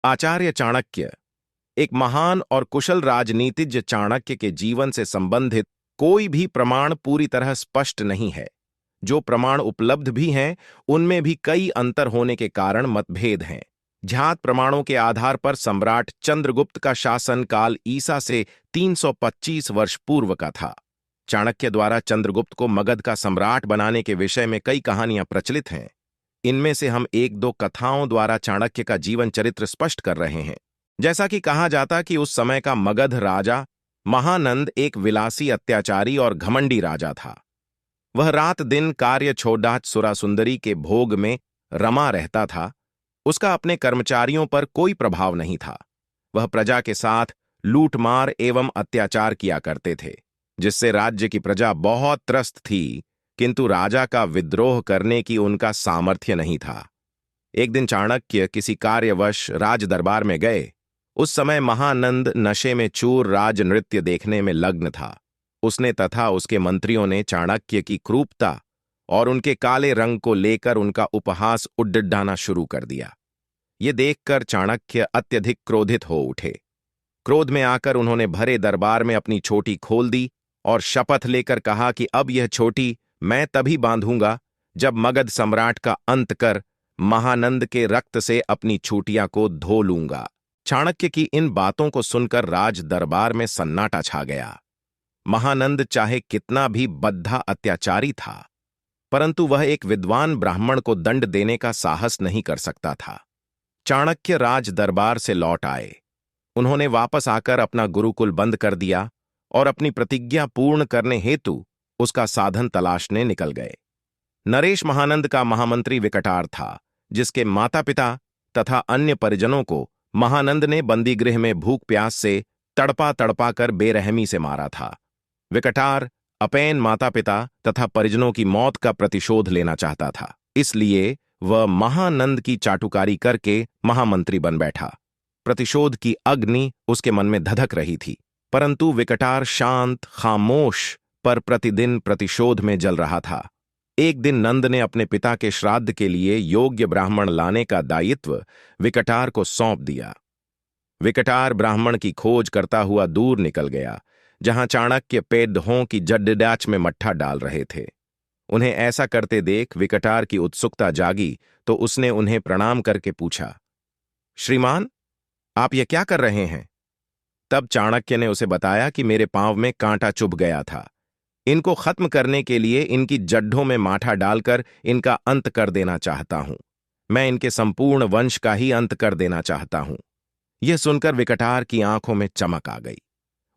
आचार्य चाणक्य। एक महान और कुशल राजनीतिज्ञ चाणक्य के जीवन से संबंधित कोई भी प्रमाण पूरी तरह स्पष्ट नहीं है। जो प्रमाण उपलब्ध भी हैं, उनमें भी कई अंतर होने के कारण मतभेद हैं। ज्ञात प्रमाणों के आधार पर सम्राट चंद्रगुप्त का शासनकाल ईसा से 325 वर्ष पूर्व का था। चाणक्य द्वारा चंद्रगुप्त को मगध का सम्राट बनाने के विषय में कई कहानियां प्रचलित हैं। इनमें से हम एक दो कथाओं द्वारा चाणक्य का जीवन चरित्र स्पष्ट कर रहे हैं। जैसा कि कहा जाता कि उस समय का मगध राजा महानंद एक विलासी, अत्याचारी और घमंडी राजा था। वह रात दिन कार्य छोड़ाच सुरासुंदरी के भोग में रमा रहता था। उसका अपने कर्मचारियों पर कोई प्रभाव नहीं था। वह प्रजा के साथ लूटमार एवं अत्याचार किया करते थे, जिससे राज्य की प्रजा बहुत त्रस्त थी, किंतु राजा का विद्रोह करने की उनका सामर्थ्य नहीं था। एक दिन चाणक्य किसी कार्यवश राज दरबार में गए। उस समय महानंद नशे में चूर राज नृत्य देखने में लग्न था। उसने तथा उसके मंत्रियों ने चाणक्य की क्रूरता और उनके काले रंग को लेकर उनका उपहास उड्डीडाना शुरू कर दिया। ये देखकर चाणक्य अत्यधिक क्रोधित हो उठे। क्रोध में आकर उन्होंने भरे दरबार में अपनी चोटी खोल दी और शपथ लेकर कहा कि अब यह चोटी मैं तभी बांधूंगा जब मगध सम्राट का अंत कर महानंद के रक्त से अपनी चोटियां को धो लूंगा। चाणक्य की इन बातों को सुनकर राज दरबार में सन्नाटा छा गया। महानंद चाहे कितना भी बद्धा अत्याचारी था, परंतु वह एक विद्वान ब्राह्मण को दंड देने का साहस नहीं कर सकता था। चाणक्य राज दरबार से लौट आए। उन्होंने वापस आकर अपना गुरुकुल बंद कर दिया और अपनी प्रतिज्ञा पूर्ण करने हेतु उसका साधन तलाशने निकल गए। नरेश महानंद का महामंत्री विकटार था, जिसके माता पिता तथा अन्य परिजनों को महानंद ने बंदीगृह में भूख प्यास से तड़पा तड़पा कर बेरहमी से मारा था। विकटार अपैन माता पिता तथा परिजनों की मौत का प्रतिशोध लेना चाहता था, इसलिए वह महानंद की चाटुकारी करके महामंत्री बन बैठा। प्रतिशोध की अग्नि उसके मन में धधक रही थी, परंतु विकटार शांत खामोश पर प्रतिदिन प्रतिशोध में जल रहा था। एक दिन नंद ने अपने पिता के श्राद्ध के लिए योग्य ब्राह्मण लाने का दायित्व विकटार को सौंप दिया। विकटार ब्राह्मण की खोज करता हुआ दूर निकल गया, जहां चाणक्य पेड़ों की जड्डाच में मट्ठा डाल रहे थे। उन्हें ऐसा करते देख विकटार की उत्सुकता जागी, तो उसने उन्हें प्रणाम करके पूछा, श्रीमान, आप ये क्या कर रहे हैं? तब चाणक्य ने उसे बताया कि मेरे पांव में कांटा चुभ गया था। इनको खत्म करने के लिए इनकी जड्ढों में माठा डालकर इनका अंत कर देना चाहता हूं। मैं इनके संपूर्ण वंश का ही अंत कर देना चाहता हूं। यह सुनकर विकटार की आंखों में चमक आ गई।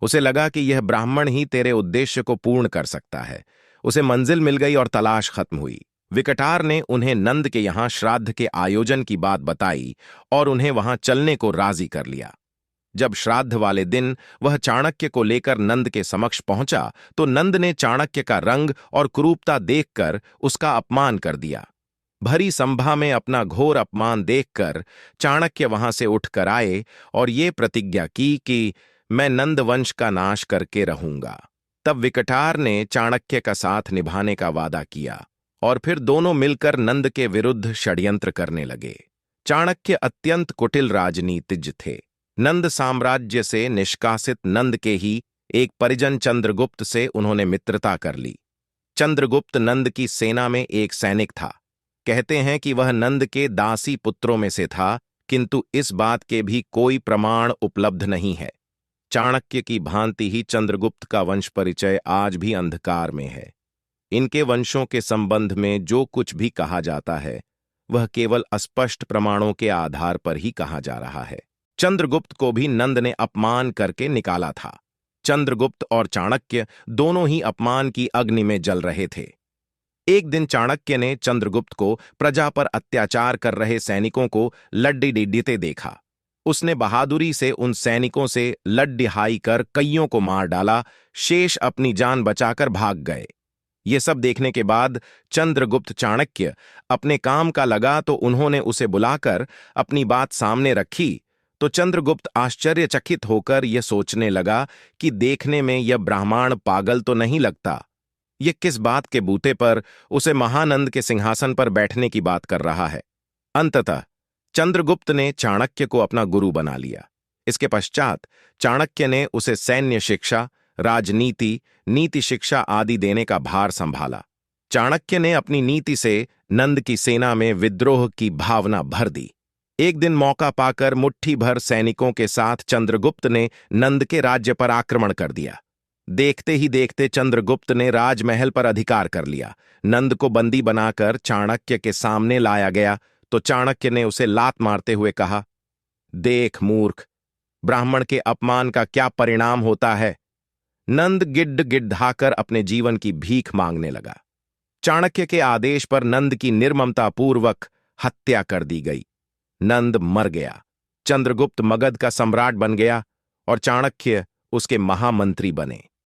उसे लगा कि यह ब्राह्मण ही तेरे उद्देश्य को पूर्ण कर सकता है। उसे मंजिल मिल गई और तलाश खत्म हुई। विकटार ने उन्हें नंद के यहां श्राद्ध के आयोजन की बात बताई और उन्हें वहां चलने को राजी कर लिया। जब श्राद्ध वाले दिन वह चाणक्य को लेकर नंद के समक्ष पहुंचा, तो नंद ने चाणक्य का रंग और क्रूरता देखकर उसका अपमान कर दिया। भरी सभा में अपना घोर अपमान देखकर चाणक्य वहां से उठकर आए और ये प्रतिज्ञा की कि मैं नंद वंश का नाश करके रहूंगा। तब विकटार ने चाणक्य का साथ निभाने का वादा किया और फिर दोनों मिलकर नंद के विरुद्ध षड्यंत्र करने लगे। चाणक्य अत्यंत कुटिल राजनीतिज्ञ थे। नंद साम्राज्य से निष्कासित नंद के ही एक परिजन चंद्रगुप्त से उन्होंने मित्रता कर ली। चंद्रगुप्त नंद की सेना में एक सैनिक था। कहते हैं कि वह नंद के दासी पुत्रों में से था, किंतु इस बात के भी कोई प्रमाण उपलब्ध नहीं है। चाणक्य की भांति ही चंद्रगुप्त का वंश परिचय आज भी अंधकार में है। इनके वंशों के संबंध में जो कुछ भी कहा जाता है, वह केवल अस्पष्ट प्रमाणों के आधार पर ही कहा जा रहा है। चंद्रगुप्त को भी नंद ने अपमान करके निकाला था। चंद्रगुप्त और चाणक्य दोनों ही अपमान की अग्नि में जल रहे थे। एक दिन चाणक्य ने चंद्रगुप्त को प्रजा पर अत्याचार कर रहे सैनिकों को लड्डी डिड्डीते देखा। उसने बहादुरी से उन सैनिकों से लड्डिहाई कर कईयों को मार डाला, शेष अपनी जान बचाकर भाग गए। ये सब देखने के बाद चंद्रगुप्त चाणक्य अपने काम का लगा, तो उन्होंने उसे बुलाकर अपनी बात सामने रखी। तो चंद्रगुप्त आश्चर्यचकित होकर यह सोचने लगा कि देखने में यह ब्राह्मण पागल तो नहीं लगता। यह किस बात के बूते पर उसे महानंद के सिंहासन पर बैठने की बात कर रहा है। अंततः चंद्रगुप्त ने चाणक्य को अपना गुरु बना लिया। इसके पश्चात चाणक्य ने उसे सैन्य शिक्षा, राजनीति, नीति शिक्षा आदि देने का भार संभाला। चाणक्य ने अपनी नीति से नंद की सेना में विद्रोह की भावना भर दी। एक दिन मौका पाकर मुट्ठी भर सैनिकों के साथ चंद्रगुप्त ने नंद के राज्य पर आक्रमण कर दिया। देखते ही देखते चंद्रगुप्त ने राजमहल पर अधिकार कर लिया। नंद को बंदी बनाकर चाणक्य के सामने लाया गया तो चाणक्य ने उसे लात मारते हुए कहा, देख मूर्ख, ब्राह्मण के अपमान का क्या परिणाम होता है। नंद गिड़गिड़ाकर अपने जीवन की भीख मांगने लगा। चाणक्य के आदेश पर नंद की निर्ममतापूर्वक हत्या कर दी गई। नंद मर गया। चंद्रगुप्त मगध का सम्राट बन गया और चाणक्य उसके महामंत्री बने।